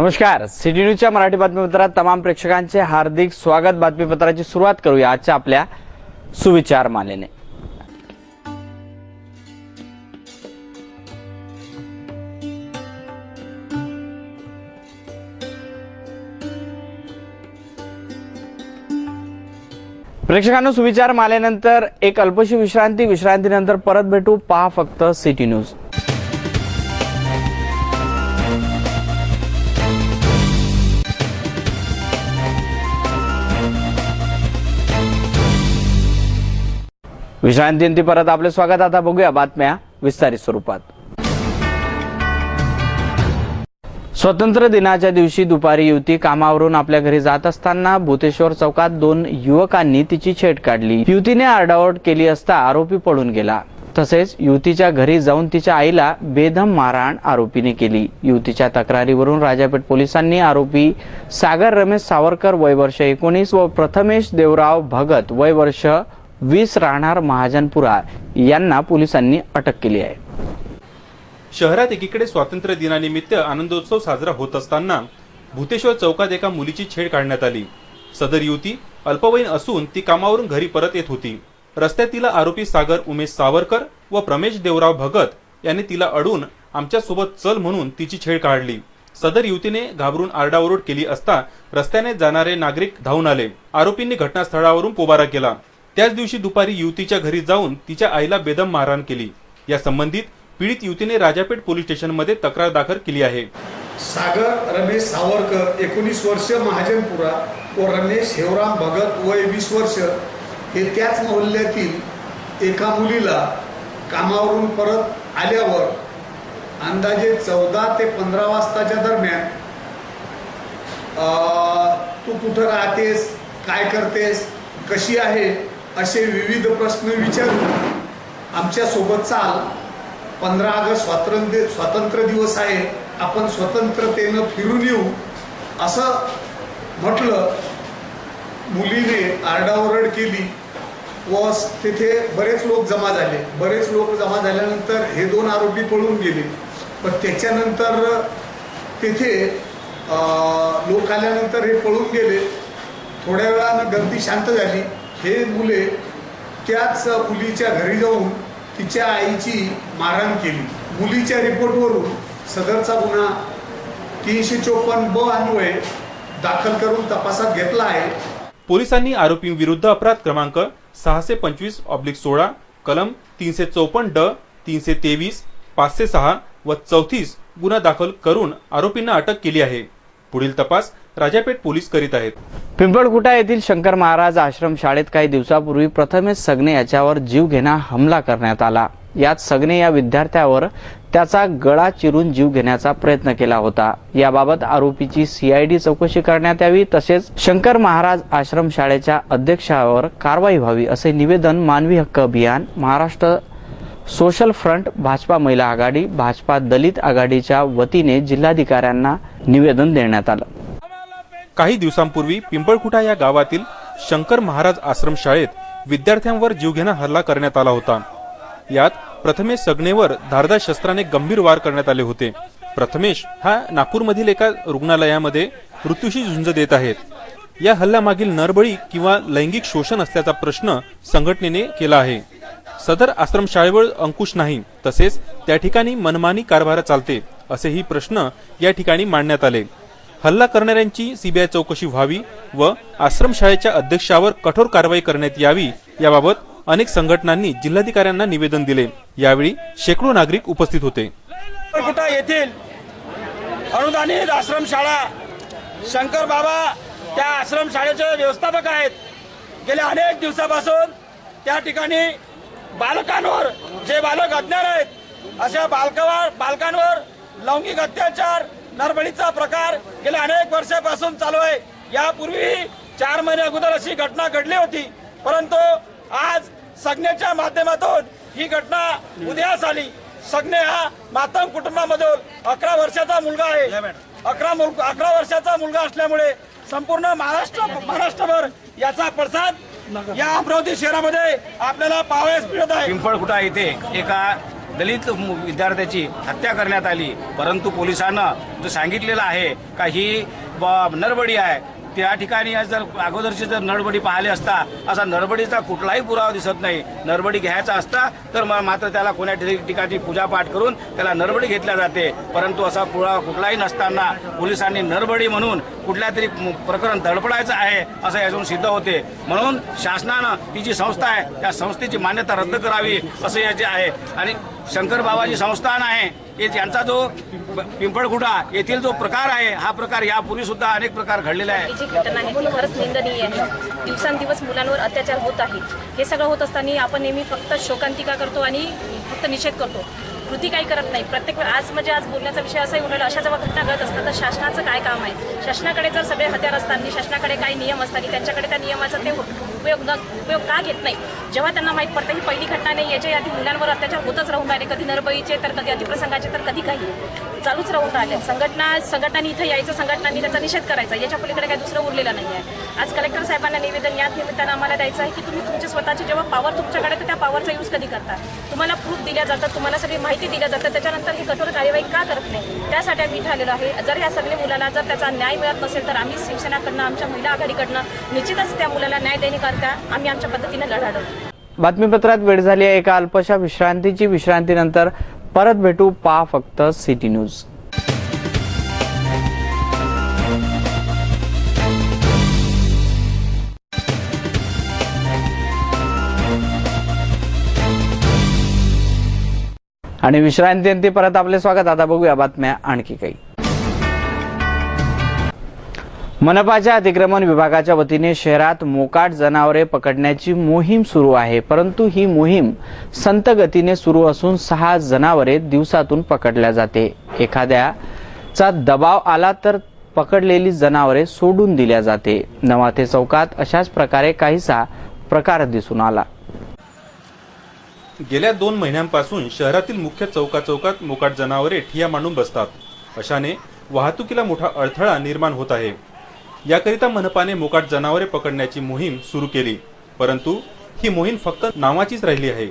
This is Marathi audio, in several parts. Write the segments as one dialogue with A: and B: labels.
A: नमस्कार, सिटी न्यूजच्या मराठी बातमीपत्रात तमाम प्रेक्षकांचे हार्दिक स्वागत। बातमीपत्राची सुरुवात करूया आजच्या आपल्या सुविचार मालेने। प्रेक्षकांनो, सुविचार मालेनंतर एक अल्पशी विश्रांतीनंतर परत भेटू। पहा फक्त सिटी न्यूज। विश्रांतीनंतर परत आपले स्वागत। आता बघूया बातम्या विस्तारित स्वरूपात। स्वातंत्र्य दिनाच्या दिवशी दुपारी युवती कामावरून आपल्या घरी जात असताना भूतेश्वर चौकात दोन युवकांनी तिची छेड काढली। युवतीने आरडाओरड केली असता आरोपी पळून गेला। तसेच युवतीच्या घरी जाऊन तिच्या आईला बेदम मारहाण आरोपीने केली। युवतीच्या तक्रारीवरून राजापेठ पोलिसांनी आरोपी सागर रमेश सावरकर वय वर्ष 19 व प्रथमेश देवराव भगत वय वर्ष 20 राहणार महाजनपुरा यांना पोलिसांनी अटक केली आहे।
B: शहरात एकीकडे स्वातंत्र्य दिनानिमित्त आनंदोत्सव साजरा होत असताना भूतेश्वर चौकात एका मुलीची छेड काढण्यात आली। सदर युवती अल्पवयीन असून ती कामावरून घरी परत येत होती। रस्त्यात तिला आरोपी सागर उमेश सावरकर व प्रमेश देवराव भगत यांनी तिला अडून आमच्या सोबत चल म्हणून तिची छेड काढली। सदर युवतीने घाबरून आरडाओरड केली असता रस्त्याने जाणारे नागरिक धावून आले। आरोपींनी घटनास्थळावरून पोबारा केला। त्याच दिवशी दुपारी युवतीच्या घरी जाऊन तिच्या आईला बेदम मारहाण केली। या संबंधित पीडित युवतीने राजापेठ पोलीस स्टेशनमध्ये तक्रार दाखल केली आहे।
C: सागर रमेश सावरकर 19 वर्ष महाजनपुरा व रमेश हेवराम भगत वय 20 वर्ष हे त्याच मोहल्ल्यातील एका मुलीला कामावरून परत आल्यावर अंदाजे 14 ते 15 वाजताच्या दरम्यान तू कुठं राहतेस, काय करतेस, कशी आहे असे विविध प्रश्न विचारून आमच्या सोबत चाल, 15 ऑगस्ट स्वातंत्र्य दिवस आहे, आपण स्वतंत्रतेने फिरून येऊ असं म्हटलं। मुलीने आरडाओरड केली व तिथे बरेच लोक जमा झाले। बरेच लोक जमा झाल्यानंतर हे दोन आरोपी पळून गेले। पण त्याच्यानंतर तिथे लोक आल्यानंतर हे पळून गेले। थोड्या वेळानं गर्दी शांत झाली। हे मुले त्याच मुलीच्या घरी जाऊन तिच्या आईची मारहाण केली। मुलीच्या रिपोर्टवरून सदरचा गुन्हा 354 ब अन्वये दाखल करून तपासात घेतला आहे।
B: पोलिसांनी आरोपींविरुद्ध अपराध क्रमांक 625/16 कलम 354 ड 323 506 व 34 गुन्हा दाखल करून आरोपींना अटक केली आहे। पुढील तपास राजापेठ पोलीस करीत आहेत।
A: पिंपळखुटा येथील शंकर महाराज आश्रम शाळेत काही दिवसापूर्वी प्रथमेश सगणे याच्यावर जीवघेणा हमला करण्यात आला। यात सगणे या विद्यार्थ्यावर त्याचा गळा चिरून जीव घेण्याचा प्रयत्न केला होता। याबाबत आरोपीची सीआयडी चौकशी करण्यात यावी, तसेच शंकर महाराज आश्रम शाळेच्या अध्यक्षावर कारवाई व्हावी असे निवेदन मानवी हक्क अभियान, महाराष्ट्र सोशल फ्रंट, भाजपा महिला आघाडी, भाजपा दलित आघाडीच्या वतीने जिल्हाधिकाऱ्यांना निवेदन देण्यात आलं।
B: काही दिवसांपूर्वी पिंपळखुटा या गावातील शंकर महाराज आश्रम शाळेत विद्यार्थ्यांवर जीवघेणा हल्ला करण्यात आला होता। यात प्रथमेश सगणेवर धारदार शस्त्राने गंभीर वार करण्यात आले होते। प्रथमेश हा नागपूरमधील एका रुग्णालयामध्ये मृत्यूशी झुंज देत आहेत। या हल्ल्यामागील नरबळी किंवा लैंगिक शोषण असल्याचा प्रश्न संघटनेने केला आहे। सदर आश्रम शाळेवर अंकुश नाही, तसेच त्या ठिकाणी मनमानी कारभार चालते असेही प्रश्न या ठिकाणी मांडण्यात आले। हल्ला करणाऱ्यांची सीबीआय चौकशी व्हावी व आश्रमशाळेच्या अध्यक्षावर कठोर कारवाई करण्यात यावी याबाबत अनेक संघटनांनी जिल्हाधिकाऱ्यांना निवेदन दिले। यावेळी शेकडो नागरिक उपस्थित होते।
D: पिंपळखुटा येथील अनुदानित आश्रमशाळा शंकर बाबा त्या आश्रमशाळेचे व्यवस्थापक आहेत। गेल्या अनेक दिवसापासून त्या ठिकाणी बालकांवर, जे बालक अज्ञान आहेत अशा बालकांवर लैंगिक अत्याचार, नरबळीचा प्रकार गेल्या अनेक वर्षापासून चालू आहे। यापूर्वी 4 महिने अगोदर अशी घटना घडली होती, परंतु आज सगण्याच्या माध्यमातून ही घटना उदयास आली। सगणे हा मातंग कुटुंबामधून 11 वर्षाचा मुलगा आहे। 11 वर्षाचा मुलगा असल्यामुळे संपूर्ण महाराष्ट्रभर याचा पडसाद या अमरावती शहरामध्ये आपल्याला पाहावयास मिळत आहे।
E: पिंपळखुटा येथे एका
D: दलित विद्यार्थ्याची हत्या करण्यात आली, परंतु पोलिसांना जो सांगितलेलं आहे का ही नरबडी आहे, त्या ठिकाणी जर अगोदरची जर नरबडी पाहिले असता असा नरबडीचा कुठलाही पुरावा दिसत नाही. नरबडी घ्यायचा असता तर मात्र त्याला कोण्या ठिकाणी पूजापाठ करून त्याला नरबडी घेतल्या जाते, परंतु असा पुरावा कुठलाही नसताना पोलिसांनी नरबडी म्हणून कुठल्या तरी प्रकरण धडपडायचं आहे असं यातून सिद्ध होते. म्हणून शासनानं ही जी संस्था आहे त्या संस्थेची मान्यता रद्द करावी असं याचे आहे. आणि शंकर बाबाजी संस्थान आहे यांचा जो पिंपळखुटा येथील जो प्रकार आहे हा प्रकार यापूर्वी सुद्धा अनेक प्रकार घडलेला आहे.
E: जी घटना आहे ती खरंच निंदनीय आहे. दिवसांदिवस मुलांवर अत्याचार होत आहेत. हे सगळं होत असताना आपण नेहमी फक्त शोकांतिका करतो आणि फक्त निषेध करतो, कृती काही करत नाही. प्रत्येक आज बोलण्याचा विषय असाही उलट अशा जेव्हा घटना घडत असतात तर शासनाचं काय काम आहे? शासनाकडे जर सगळे हत्यार असताना, शासनाकडे काही नियम असताना त्यांच्याकडे त्या नियमाचा ते उपयोग का घेत नाही? जेव्हा त्यांना माहीत पडतं ही पहिली घटना नाही, याच्या आधी मुलांवर अत्याचार होतच राहून राहिले, कधी नरबळीचे तर कधी अतिप्रसंगाचे तर कधी काही चालूच राहून राहिले. संघटनांनी इथं यायचं, संघटनांनी त्याचा निषेध करायचा, याच्या पलीकडे काही दुसरं उरलेलं नाही आहे. आज कलेक्टर साहेबांना निवेदन याच निमित्तानं आम्हाला द्यायचं आहे की तुम्ही तुमची स्वतःची जेव्हा पॉवर तुमच्याकडे तर त्या पॉवरचा यूज कधी करता? तुम्हाला प्रूफ दिल्या जातात, तुम्हाला सगळी माहिती दिल्या जातात, त्याच्यानंतर ही कठोर कार्यवाही का करत नाही? त्यासाठी आम्ही इथं आलेलो आहे. जर या सगळ्या मुलांना जर त्याचा न्याय मिळत नसेल तर आम्ही शिवसेनाकडनं, आमच्या महिला आघाडीकडनं निश्चितच त्या मुलाला न्याय देण्याकरता आम्ही आमच्या पद्धतीने लढा देऊ.
A: बातमीपत्रात वेळ झाली आहे एका अल्पशा विश्रांतीनंतर परत भेटू. पहा फक्त सिटी न्यूज. आणि विश्रांतीनंतर परत आपले स्वागत. आता बघूया बातम्या आणखी काही. मनपाच्या अतिक्रमण विभागाच्या वतीने शहरात मोकाट जनावरे पकडण्याची मोहीम सुरू आहे, परंतु ही मोहीम संत गतीने सुरू असून 6 जनावरे दिवसातून पकडल्या जाते. एखाद्याचा दबाव आला तर पकडलेली जनावरे सोडून दिल्या जाते. नवाथे चौकात अशाच प्रकारे काहीसा प्रकार दिसून आला.
B: गेल्या 2 महिन्यांपासून शहरातील मुख्य चौकात मोकाट जनावरे ठिय्या मांडून बसतात. अशाने वाहतुकीला मोठा अडथळा निर्माण होत आहे. याकरिता मनपाने मोकाट जनावरे पकडण्याची मोहीम सुरू केली, परंतु ही मोहीम फक्त नावाचीच राहिली आहे.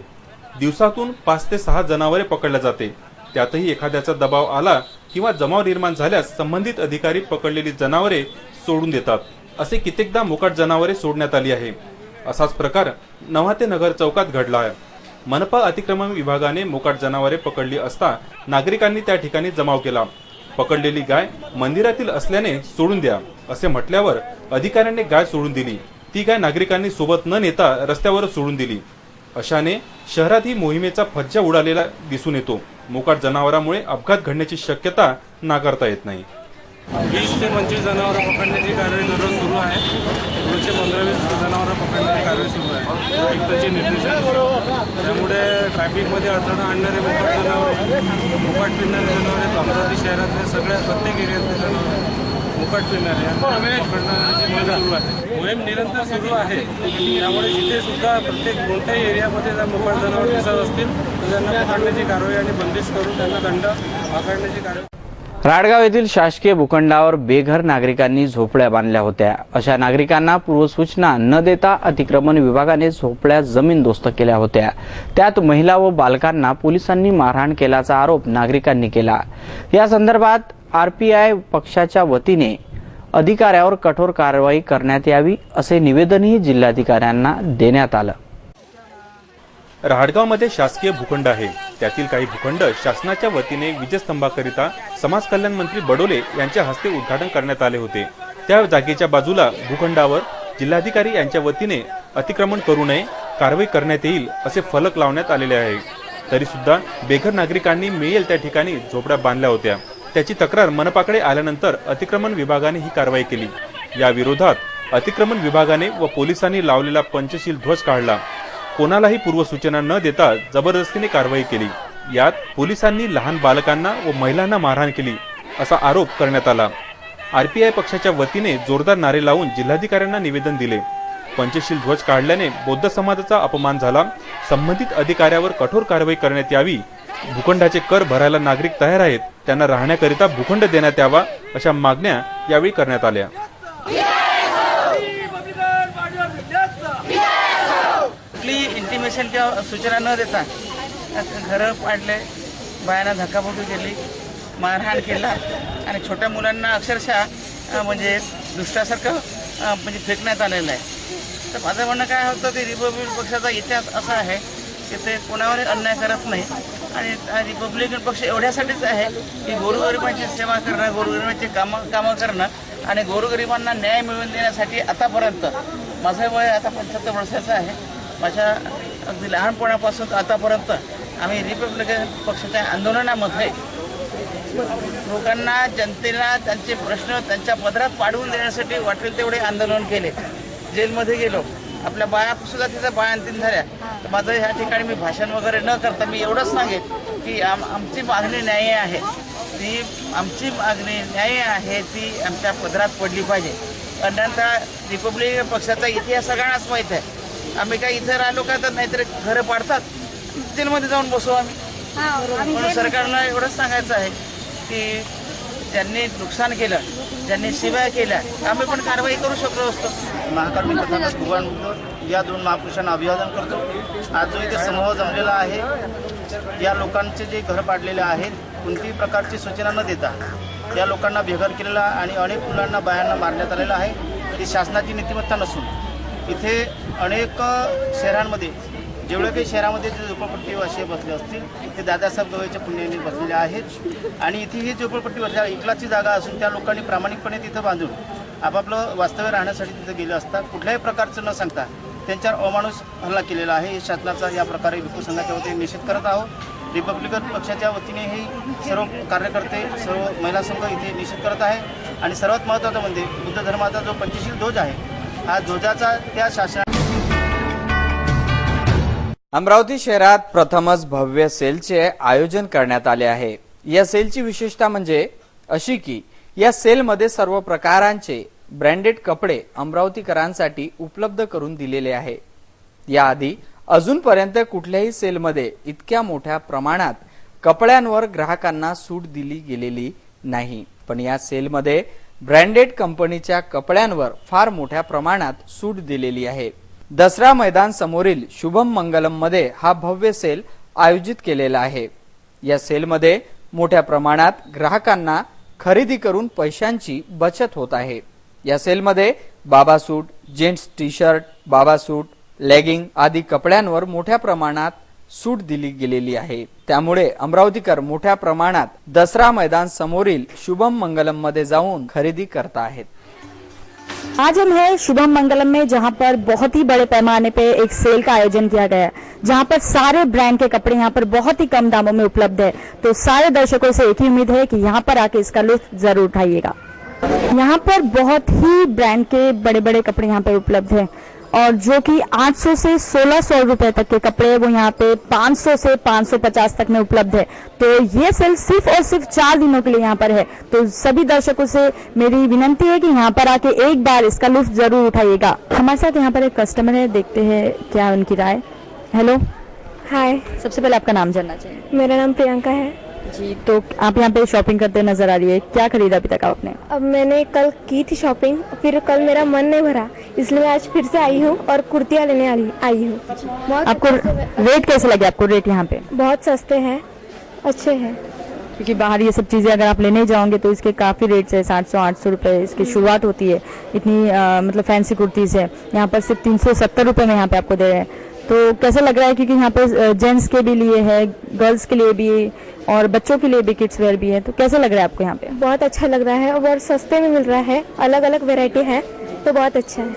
B: दिवसातून 5 ते 6 जनावरे पकडल्या जाते. त्यातही एखाद्याचा दबाव आला किंवा जमाव निर्माण झाल्यास संबंधित अधिकारी पकडलेली जनावरे सोडून देतात. असे कित्येकदा मोकाट जनावरे सोडण्यात आली आहे. असाच प्रकार नवाथे नगर चौकात घडला आहे. मनपा अतिक्रमण विभागाने मोकाट जनावरे पकडली असता नागरिकांनी त्या ठिकाणी जमाव केला. पकडलेली गाय मंदिरातील असल्याने सोडून द्या असे म्हटल्यावर अधिकाऱ्यांनी गाय सोडून दिली. ती गाय नागरिकांनी सोबत न नेता रस्त्यावर सोडून दिली. अशाने शहरात ही मोहिमेचा फज्जा उडालेला दिसून येतो. मोकाट जनावरांमुळे अपघात घडण्याची शक्यता नाकारता येत नाही.
F: 20 ते 25 जनावरं पकडण्याची कारवाई दररोज सुरू आहे. रोजचे 15-20 जनावरं पकडण्याची कारवाई सुरू आहे. आयुक्तांचे निर्देश आहेत. त्यामुळे ट्रॅफिकमध्ये अडथळा आणणारे मोकाट जनावरे, मोकाट फिरणारे जनावरे, अमरावती शहरातले सगळ्या प्रत्येक एरियातले जनावरे मोकाट फिरणारे पकडण्याची मोहीम सुरू आहे. मोहीम निरंतर सुरू आहे. त्यामुळे जिथे सुद्धा कोणत्याही एरियामध्ये जर मोकाट जनावर दिसत असतील तर त्यांना पकडण्याची कारवाई आणि बंदिश करून त्यांना दंड आकारण्याची कारवाई.
A: राडगाव येथील शासकीय भूखंडावर बेघर नागरिकांनी झोपड्या बांधल्या होत्या. अशा नागरिकांना पूर्वसूचना न देता अतिक्रमण विभागाने झोपड्या जमीनदोस्त केल्या होत्या. त्यात महिला व बालकांना पोलिसांनी मारहाण केल्याचा आरोप नागरिकांनी केला. या संदर्भात आरपीआय पक्षाच्या वतीने अधिकाऱ्यावर कठोर कारवाई करण्यात यावी असे निवेदनही जिल्हाधिकाऱ्यांना देण्यात आलं.
B: राहडगावमध्ये शासकीय भूखंड आहे. त्यातील काही भूखंड शासनाच्या वतीने वीजस्तंभाकरिता समाज कल्याण मंत्री बडोले यांच्या हस्ते उद्घाटन करण्यात आले होते. त्या जागेच्या बाजूला भूखंडावर जिल्हाधिकारी यांच्या वतीने अतिक्रमण करू नये, कारवाई करण्यात येईल असे फलक लावण्यात आलेले आहे. तरी सुद्धा बेघर नागरिकांनी मिळेल त्या ठिकाणी झोपड्या बांधल्या होत्या. त्याची तक्रार मनपाकडे आल्यानंतर अतिक्रमण विभागाने ही कारवाई केली. या विरोधात अतिक्रमण विभागाने व पोलिसांनी लावलेला पंचशील ध्वज काढला. कोणालाही पूर्वसूचना न देता जबरदस्तीने कारवाई केली. यात पोलिसांनी लहान बालकांना व महिलांना मारहाण केली असा आरोप करण्यात आला. आरपीआय पक्षाच्या वतीने जोरदार नारे लावून जिल्हाधिकाऱ्यांना निवेदन दिले. पंचशील ध्वज काढल्याने बौद्ध समाजाचा अपमान झाला. संबंधित अधिकाऱ्यावर कठोर कारवाई करण्यात यावी. भूखंडाचे कर भरायला नागरिक तयार आहेत, त्यांना राहण्याकरिता भूखंड देण्यात यावा अशा मागण्या यावेळी करण्यात आल्या.
G: इंटिमेशन किंवा सूचना न देता घरं पाडले, बायांना धक्काबुक्की केली, मारहाण केला आणि छोट्या मुलांना अक्षरशः म्हणजे दुसऱ्यासारखं म्हणजे फेकण्यात आलेलं आहे. तर माझं म्हणणं काय होतं की रिपब्लिकन पक्षाचा इतिहास असा आहे की ते कोणावर अन्याय करत नाही आणि रिपब्लिकन पक्ष एवढ्यासाठीच आहे की गोरगरिबांची सेवा करणं, गोरगरिबांची कामं करणं आणि गोरगरिबांना न्याय मिळवून देण्यासाठी आतापर्यंत माझं वय आता 75 वर्षाचं आहे. माझ्या अगदी लहानपणापासून आतापर्यंत आम्ही रिपब्लिकन पक्षाच्या आंदोलनामध्ये लोकांना, जनतेला त्यांचे प्रश्न त्यांच्या पदरात पाडवून देण्यासाठी वाटेल तेवढे आंदोलन केले. जेलमध्ये गेलो, आपल्या बायासुद्धा तिथं बायांतीन झाल्या. तर माझं ह्या ठिकाणी मी भाषण वगैरे न करता मी एवढंच सांगेन की आमची मागणी न्याय आहे, ती आमच्या पदरात पडली पाहिजे. अन्यथा रिपब्लिकन पक्षाचा इतिहास सगळ्यांनाच माहीत आहे. आम्ही काय इथं राहिलो का तर नाहीतर घरं पाडतात, जेलमध्ये जाऊन बसू आम्ही. म्हणून सरकारला एवढंच सांगायचं आहे की ज्यांनी नुकसान केलं, ज्यांनी शिव्या केल्या, आम्ही पण कारवाई करू शकलो असतो. महाकाल मी तथागत भगवान बुद्ध या 2 महापुरुषांना अभिवादन करतो. आज जो इथे समूह जमलेला आहे, या लोकांचे जे घर पाडलेले आहेत, कोणत्याही प्रकारची सूचना न देता या लोकांना बेघर केलेला आणि अनेक मुलांना, बायांना मारण्यात आलेलं आहे. ही शासनाची नीतिमत्ता नसून इथे अनेक शहरांमध्ये, जेवढे काही शहरामध्ये जे झोपडपट्टीवासी बसले असतील ते दादासाहेब गवईच्या पुण्याने बसलेले आहेत आणि इथे ही झोपडपट्टी बसल्या एकलाची जागा असून त्या लोकांनी प्रामाणिकपणे तिथं बांधून आपापलं वास्तव्य राहण्यासाठी तिथं गेले असतात. कुठल्याही प्रकारचं न सांगता त्यांच्यावर अमानुष हल्ला केलेला आहे. शासनाचा या प्रकारे विपू संघाच्या वतीने निषेध करत आहोत. रिपब्लिकन पक्षाच्या वतीनेही सर्व कार्यकर्ते, सर्व महिला संघ इथे निषेध करत आहे आणि सर्वात महत्त्वाचं म्हणजे बुद्ध धर्माचा जो पंचशील ध्वज आहे, हा ध्वजाचा त्या शासना.
A: अमरावती शहरात प्रथमच भव्य सेलचे आयोजन करण्यात आले आहे. या सेलची विशेषता म्हणजे अशी की या सेलमध्ये सर्व प्रकारांचे ब्रँडेड कपडे अमरावतीकरांसाठी उपलब्ध करून दिलेले आहे. याआधी अजूनपर्यंत कुठल्याही सेलमध्ये इतक्या मोठ्या प्रमाणात कपड्यांवर ग्राहकांना सूट दिली गेलेली नाही. पण या सेलमध्ये ब्रँडेड कंपनीच्या कपड्यांवर फार मोठ्या प्रमाणात सूट दिलेली आहे. दसरा मैदान समोरील शुभम मंगलम मध्ये हा भव्य सेल आयोजित केलेला आहे. या सेलमध्ये मोठ्या प्रमाणात ग्राहकांना खरेदी करून पैशांची बचत होत आहे. या सेलमध्ये बाबा सूट, जेंट्स टी शर्ट, बाबा सूट, लेगिंग आदी कपड्यांवर मोठ्या प्रमाणात सूट दिली गेलेली आहे. त्यामुळे अमरावतीकर मोठ्या प्रमाणात दसरा मैदान समोरील शुभम मंगलम मध्ये जाऊन खरेदी करत आहेत.
H: आज हम है शुभम मंगलम में, जहां पर बहुत ही बड़े पैमाने पे एक सेल का आयोजन किया गया है, जहां पर सारे ब्रांड के कपड़े यहां पर बहुत ही कम दामों में उपलब्ध है. तो सारे दर्शकों से एक ही उम्मीद है कि यहां पर आके इसका लुत्फ जरूर उठाइएगा. यहां पर बहुत ही ब्रांड के बड़े बड़े कपड़े यहां पर उपलब्ध है और जो कि 800 से 1600 रुपए तक के कपड़े वो यहाँ पे 500 से 550 तक में उपलब्ध है. तो ये सेल सिर्फ और सिर्फ 4 दिनों के लिए यहाँ पर है. तो सभी दर्शकों से मेरी विनंती है कि यहाँ पर आके एक बार इसका लुत्फ जरूर उठाइएगा. हमारे साथ यहाँ पर एक कस्टमर है, देखते हैं क्या उनकी राय. हेलो,
I: हाय.
H: सबसे पहले आपका नाम जानना चाहिए.
I: मेरा नाम प्रियंका है
H: जी. तो आप यहाँ पे शॉपिंग करते नजर आ रही है, क्या खरीदा अभी तक आपने?
I: अब मैंने कल की थी शॉपिंग, फिर कल मेरा मन नहीं भरा, इसलिए मैं आज फिर से आई हूँ और कुर्तियाँ लेने आई हूँ.
H: आपको रेट कैसे लगे? आपको रेट यहाँ पे
I: बहुत सस्ते हैं, अच्छे हैं.
H: क्योंकि बाहर ये सब चीजें अगर आप लेने जाओगे तो इसके काफी रेट्स है, 700-800 रुपए इसकी शुरुआत होती है. इतनी मतलब फैंसी कुर्तीज है, यहाँ पर सिर्फ 370 रुपए में यहाँ पे आपको दे रहे हैं. तो कैसा लग रहा है? क्योंकि यहाँ पे जेंट्स के भी लिए है, गर्ल्स के लिए भी और बच्चों के लिए भी किड्स वेयर भी है. तो कैसा लग रहा है आपको यहाँ पे?
I: बहुत अच्छा लग रहा है और बहुत सस्ते में मिल रहा है, अलग अलग वेरायटी है, तो बहुत अच्छा है.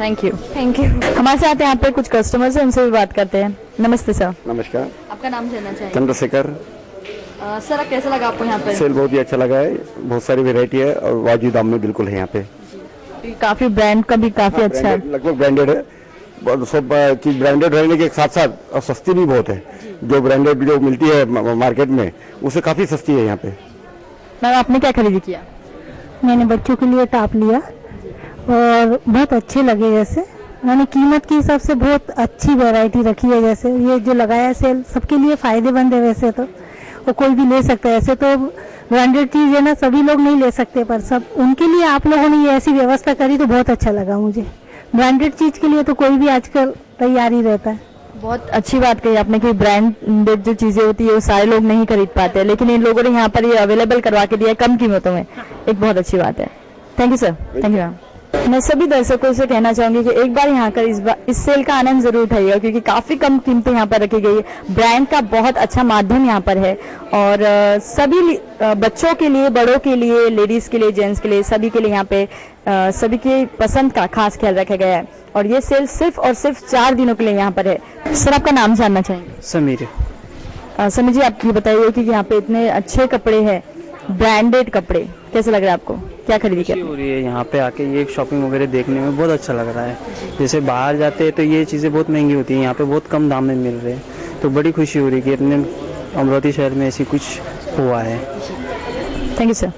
H: Thank you.
I: Thank you.
H: हमारे साथ यहाँ पे कुछ कस्टमर्स हैं, उनसे भी बात करते हैं. नमस्ते सर.
J: नमस्कार.
H: आपका नाम जानना चाहिए.
J: चंद्रशेखर.
H: सर कैसा लगा आपको यहाँ पे?
J: सेल बहुत ही अच्छा लगा है, बहुत सारी वेरायटी है और वाजिब दाम में बिल्कुल है यहाँ पे.
H: काफी ब्रांड का भी काफी अच्छा है,
J: लगभग ब्रांडेड है. सब चीज ब्रांडेड रहने के साथ साथ और सस्ती भी बहुत है. जो ब्रांडेड जो मिलती है मार्केट में उससे काफी सस्ती है यहाँ पे.
H: मैम आपने क्या खरीदी किया?
K: मैंने बच्चों के लिए टॉप लिया और बहुत अच्छे लगे. जैसे मैंने कीमत के हिसाब से बहुत अच्छी वैरायटी रखी है. जैसे ये जो लगाया सेल सबके लिए फायदेमंद है. वैसे तो वो कोई भी ले सकता है. ऐसे तो ब्रांडेड चीज है ना, सभी लोग नहीं ले सकते, पर सब उनके लिए आप लोगों ने ये ऐसी व्यवस्था करी तो बहुत अच्छा लगा मुझे. ब्रांडेड चीज के लिए तो कोई भी आजकल तैयार ही रहता है.
H: बहुत अच्छी बात कही आपने कि ब्रांडेड जो चीजें होती है वो सारे लोग नहीं खरीद पाते, लेकिन इन लोगों ने यहाँ पर ये अवेलेबल करवा के दिया है कम कीमतों में, एक बहुत अच्छी बात है। Thank you sir. Thank you ma'am. मैं सभी दर्शकों से कहना चाहूंगी कि एक बार यहाँ कर इस सेल का आनंद जरूर उठाइएगा, क्योंकि काफी कम कीमतें यहाँ पर रखी गई है। ब्रांड का बहुत अच्छा माध्यम यहाँ पर है और सभी बच्चों के लिए, बड़ों के लिए, लेडीज के लिए, जेंट्स के लिए, सभी के लिए यहाँ पे सभी की पसंद का खास ख्याल रखा गया है। और ये सेल सिर्फ और सिर्फ 4 दिनों के लिए यहाँ पर है। सर आपका नाम जानना चाहेंगे?
A: समीर।
H: समीर जी, आप ये बताइए कि यहाँ पे इतने अच्छे कपड़े हैं, ब्रांडेड कपड़े, कैसे लग रहा है आपको? क्या खरीदी क्या
L: हो रही है यहाँ पे आके? ये शॉपिंग वगैरह देखने में बहुत अच्छा लग रहा है। जैसे बाहर जाते हैं तो ये चीज़ें बहुत महंगी होती हैं, यहाँ पे बहुत कम दाम में मिल रहे हैं, तो बड़ी खुशी हो रही है कि अपने अमरावती शहर में ऐसी कुछ हुआ है।
H: Thank you sir.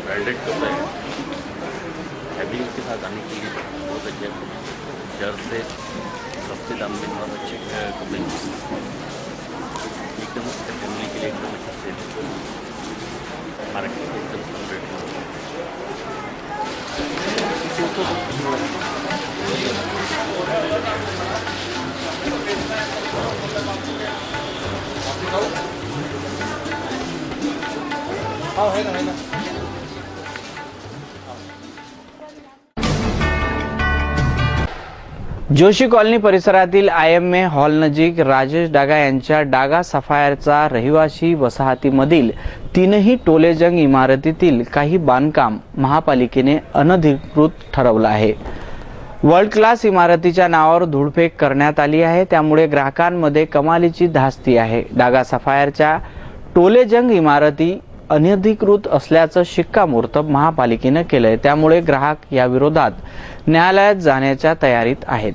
M: ब्रांडेड कपड़े हैं, फैब्रिक के साथ आने के लिए बहुत अच्छे शहर से सस्ते दाम में बहुत अच्छे कपड़े एकदम फैमिली के लिए एकदम अच्छे से मार्केट में एकदम कम रेट
A: में। जोशी कॉलनी परिसरातील IMA हॉल नजीक राजेश डागा यांच्या डागा सफायरचा रहिवासी वसाहतीमधील 3ही टोलेजंग इमारतीतील काही बांधकाम महापालिकेने अनधिकृत ठरवलं आहे। वर्ल्ड क्लास इमारतीच्या नावावर धूळफेक करण्यात आली आहे, त्यामुळे ग्राहकांमध्ये कमालीची धास्ती आहे। डागा सफायरच्या टोलेजंग इमारती अनधिकृत असल्याचं शिक्कामोर्तब महापालिकेने केलंय, त्यामुळे ग्राहक या विरोधात न्यायालयात जाण्याच्या तयारीत आहेत।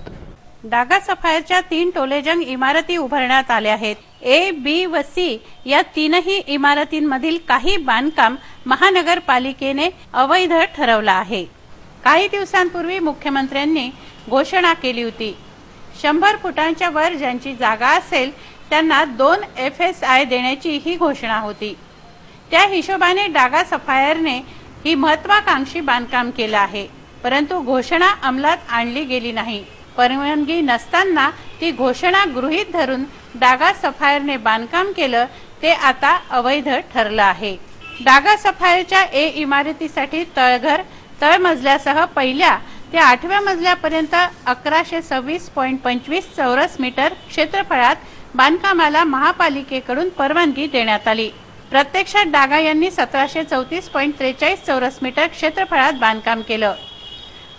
N: डागा सफायरच्या 3 टोलेजंग इमारती उभारण्यात आल्या आहेत। A, B व C या 3ही इमारतींमधील काही बांधकाम महानगरपालिकेने अवैध ठरवलं आहे। काही दिवसांपूर्वी मुख्यमंत्र्यांनी घोषणा केली होती, 100 फुटांच्या वर ज्यांची जागा असेल त्यांना 2 FSI देण्याची ही घोषणा होती। त्या हिशोबाने डागा सफायरने ही महत्वाकांक्षी बांधकाम केलं आहे, परंतु घोषणा अंमलात आणली गेली नाही। परवानगी नसताना ती घोषणा गृहीत धरून डागा सफायरने बांधकाम केलं, ते आता अवैध ठरलं आहे। डागा सफायरच्या A इमारतीसाठी तळघर तळमजल्यासह पहिल्या ते 8व्या मजल्यापर्यंत 1126.25 चौरस मीटर क्षेत्रफळात बांधकामाला महापालिकेकडून परवानगी देण्यात आली। प्रत्यक्षात डागा यांनी 1734.43 चौरस मीटर क्षेत्रफळात बांधकाम केलं।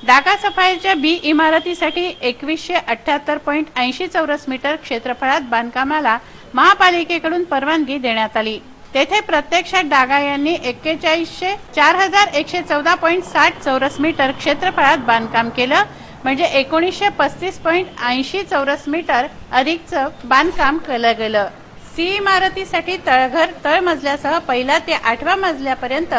N: डागा सफायरच्या B इमारतीसाठी 2178.80 चौरस मीटर क्षेत्रफळात बांधकामाला महापालिकेकडून परवानगी देण्यात आली। तेथे प्रत्यक्षात डागा यांनी 4114.60 चौरस मीटर क्षेत्रफळात बांधकाम केलं, म्हणजे 1935.80 चौरस मीटर अधिकचं बांधकाम केलं गेलं। C इमारतीसाठी तळघर तळमजल्यासह पहिल्या ते 8व्या मजल्यापर्यंत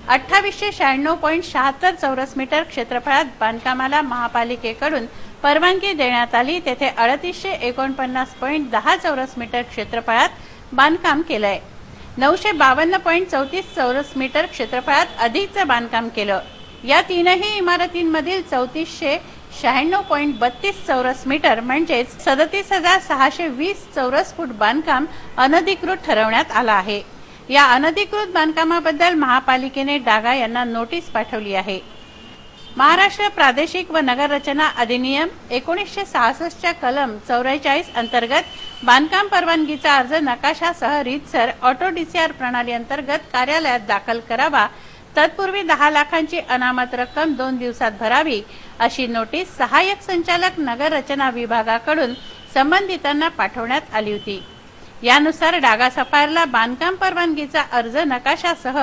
N: 2896.76 चौरस मीटर क्षेत्रफळात बांधकामाला महापालिकेकडून परवानगी देण्यात आली। तेथे 3849.10 चौरस मीटर क्षेत्रफळात बांधकाम केलंय। 952.34 चौरस मीटर क्षेत्रफळात अधिकचं बांधकाम केलं। या 3ही इमारतींमधील 3496.32 चौरस मीटर म्हणजेच 37,620 चौरस फूट बांधकाम अनधिकृत ठरवण्यात आलं आहे। या अनधिकृत बांधकामाबद्दल महापालिकेने डागा यांना नोटीस पाठवली आहे। महाराष्ट्र प्रादेशिक व नगर रचना अधिनियम 1966 च्या कलम 44 अंतर्गत बांधकाम परवानगीचा अर्ज नकाशासह रीतसर ऑटो DCR प्रणाली अंतर्गत कार्यालयात दाखल करावा। तत्पूर्वी 10 लाखांची अनामत रक्कम 2 दिवसात भरावी, अशी नोटीस सहाय्यक संचालक नगर रचना विभागाकडून संबंधितांना पाठवण्यात आली होती। यानुसार डागा सफायरला बांधकाम परवानगीचा अर्ज नकाशासह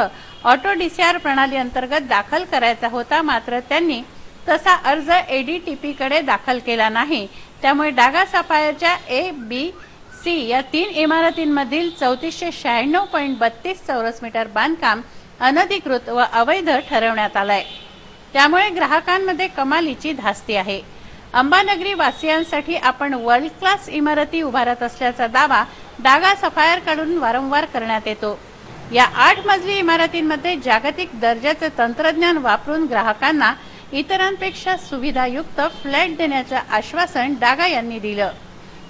N: ऑटो DCR प्रणाली अंतर्गत दाखल करायचा होता, मात्र त्यांनी तसा अर्ज ADTP कडे दाखल केला नाही। त्यामुळे डागा सफायरच्या A, B, C या 3 इमारतींमधील 3496.32 चौरस मीटर बांधकाम अनधिकृत व अवैध ठरवण्यात आलाय। त्यामुळे ग्राहकांमध्ये कमालीची धास्ती आहे। अंबानगरी वासियांसाठी आपण वर्ल्ड क्लास इमारती उभारत असल्याचा दावा डागा सफायरकडून वारंवार करण्यात येतो। या 8 मजली इमारतींमध्ये जागतिक दर्जाचे तंत्रज्ञान वापरून ग्राहकांना इतरांपेक्षा सुविधायुक्त फ्लॅट देण्याचे आश्वासन डागा यांनी दिलं।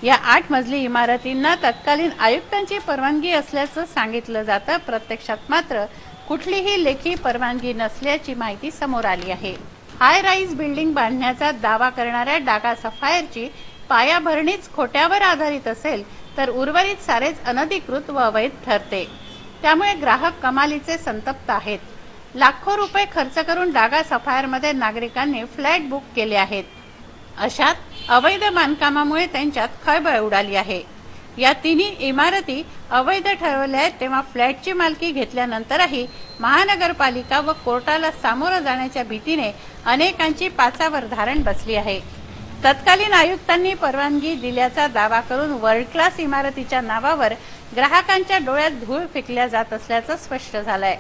N: या 8 मजली इमारतींना तत्कालीन आयुक्तांची परवानगी असल्याचं सांगितलं जातं। प्रत्यक्षात मात्र कुठलीही लेखी परवानगी नसल्याची माहिती समोर आली आहे। हाय राईज बिल्डिंग बांधण्याचा दावा करणाऱ्या डागा सफायरची पायाभरणीच खोट्यावर आधारित असेल तर उर्वरित सारेच अनधिकृत व अवैध ठरते। त्यामुळे ग्राहक कमालीचे संतप्त आहेत। लाखो रुपये खर्च करून डागा सफायरमध्ये नागरिकांनी फ्लॅट बुक केले आहेत। अशात अवैध बांधकामामुळे त्यांच्यात खळबळ उडाली आहे। या तिन्ही इमारती अवैध ठरवल्या आहेत, तेव्हा फ्लॅटची मालकी घेतल्यानंतरही महानगरपालिका व कोर्टाला सामोरं जाण्याच्या भीतीने अनेकांची पाचावर धारण बसली आहे। तत्कालीन आयुक्तांनी परवानगी दिल्याचा दावा करून वर्ल्ड क्लास इमारतीच्या नावावर ग्राहकांच्या डोळ्यात धूळ फेकल्या जात असल्याचं स्पष्ट झालंय।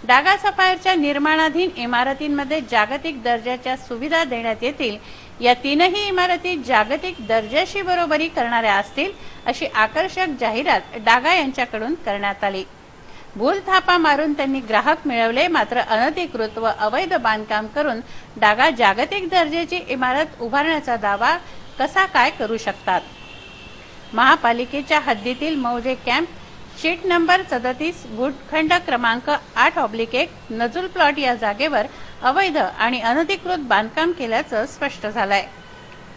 N: डागा सफायरच्या निर्माणाधीन इमारतींमध्ये जागतिक दर्जाच्या सुविधा देण्यात येतील। या तीनही इमारती जागतिक दर्जाशी बरोबरी करणाऱ्या असतील अशी आकर्षक जाहिरात डागा यांच्याकडून करण्यात आली। भूल थापा मारून त्यांनी ग्राहक मिळवले, मात्र अनधिकृत व अवैध बांधकाम करून डागा जागतिक दर्जाची इमारत उभारण्याचा दावा कसा काय करू शकतात। महापालिकेच्या हद्दीतील मौजे कॅम्प शीट नंबर 37 भूखंड क्रमांक 8/1 नजुल प्लॉट या जागेवर अवैध आणि अनधिकृत बांधकाम केल्याचं स्पष्ट झालंय।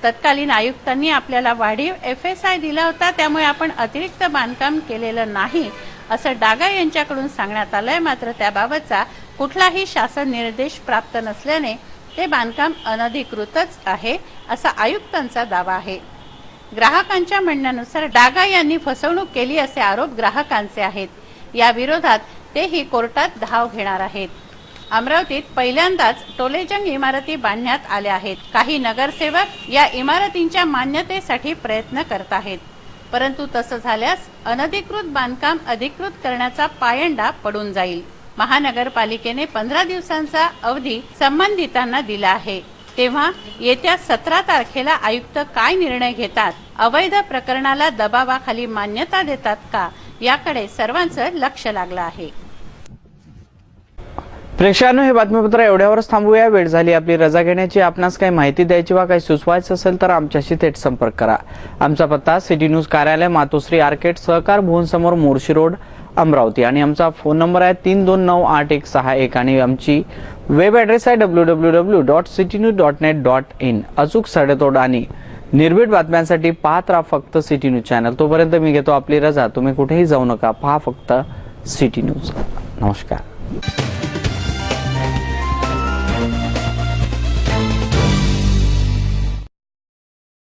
N: तत्कालीन आयुक्तांनी आपल्याला वाढीव FSI दिला होता, त्यामुळे आपण अतिरिक्त बांधकाम केलेलं नाही असं डागा यांच्याकडून सांगण्यात आलंय। मात्र त्याबाबतचा कुठलाही शासन निर्देश प्राप्त नसल्याने ते बांधकाम अनधिकृतच आहे असा आयुक्तांचा दावा आहे। ग्राहकांच्या म्हणण्यानुसार डागा यांनी फसवणूक केली असे आरोप ग्राहकांचे आहेत। या विरोधात तेही कोर्टात धाव घेणार आहेत। अमरावतीत पहिल्यांदाच टोलेजंग इमारती बांधण्यात आल्या आहेत। काही नगरसेवक या इमारतींच्या मान्यतेसाठी प्रयत्न करत आहेत, परंतु तसं झाल्यास अनधिकृत बांधकाम अधिकृत करण्याचा पायंडा पडून जाईल। महानगरपालिकेने 15 दिवसांचा अवधी संबंधितांना दिला आहे, तेव्हा येत्या 17 तारखेला आयुक्त काय निर्णय घेतात, अवैध प्रकरणाला दबावाखाली मान्यता देतात का, याकडे सर्वांचं लक्ष लागलं आहे।
A: प्रेक्षकांनो, हे बातमीपत्र एवढ्यावरच थांबूया। वेळ झाली आपली रजा घेण्याची। आपणास काही माहिती द्यायची वा काही सुचवायचं असेल तर आमच्याशी थेट संपर्क करा। आमचा पत्ता सिटी न्यूज कार्यालय, मातोश्री आर्केड, सहकार भवन समोर, मोर्शी रोड, अमरावती आणि आमचा फोन नंबर आहे 32986161 आणि आमची वेब ॲड्रेस आहे www.citynews.net.in। अचूक सडेतोड आणि निर्भीड बातम्यांसाठी पाहत राहा फक्त सिटी न्यूज चॅनल। तोपर्यंत मी घेतो आपली रजा। तुम्ही कुठेही जाऊ नका, पहा फक्त सिटी न्यूज। नमस्कार।